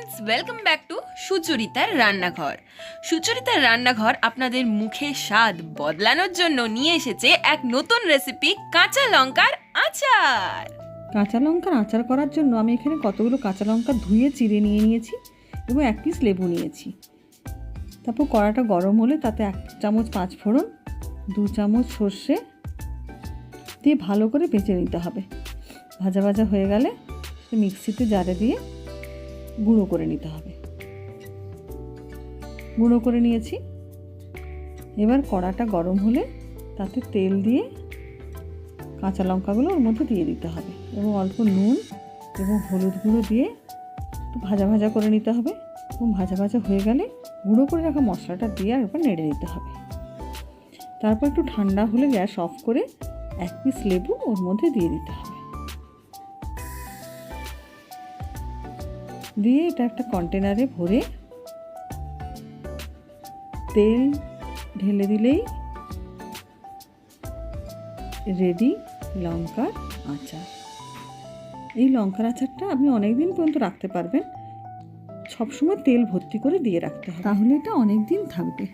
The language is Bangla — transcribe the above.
ফ্রেন্ডস, ওয়েলকাম ব্যাক টু সুচরিতার রান্নাঘর। সুচরিতার রান্নাঘর আপনাদের মুখে স্বাদ বদলানোর জন্য নিয়ে এসেছে এক নতুন রেসিপি, কাঁচা লঙ্কার আচার। কাঁচা লঙ্কার আচার করার জন্য আমি এখানে কতগুলো কাঁচা লঙ্কা ধুয়ে চিড়ে নিয়েছি এবং 1 পিস লেবু নিয়েছি। তারপর কড়াটা গরম হলে তাতে 1 চামচ 5 ফোড়ন, 2 চামচ সর্ষে দিয়ে ভালো করে ভেজে নিতে হবে। ভাজা ভাজা হয়ে গেলে মিক্সিতে জারে দিয়ে গুঁড়ো করে নিতে হবে। গুঁড়ো করে নিয়েছি। এবার কড়াটা গরম হলে তাতে তেল দিয়ে কাঁচা লঙ্কাগুলো ওর মধ্যে দিয়ে দিতে হবে এবং অল্প নুন এবং হলুদ গুঁড়ো দিয়ে একটু ভাজা ভাজা করে নিতে হবে এবং ভাজা ভাজা হয়ে গেলে গুঁড়ো করে রাখা মশলাটা দিয়ে একবার নেড়ে নিতে হবে। তারপর একটু ঠান্ডা হলে গ্যাস অফ করে 1 পিস লেবু ওর মধ্যে দিয়ে দিতে হবে। দিয়ে এটা একটা কন্টেনারে ভরে তেল ঢেলে দিলেই রেডি লঙ্কার আচার। এই লঙ্কার আচারটা আপনি অনেক দিন পর্যন্ত রাখতে পারবেন। সবসময় তেল ভর্তি করে দিয়ে রাখতে হবে, তাহলে এটা অনেক দিন থাকবে।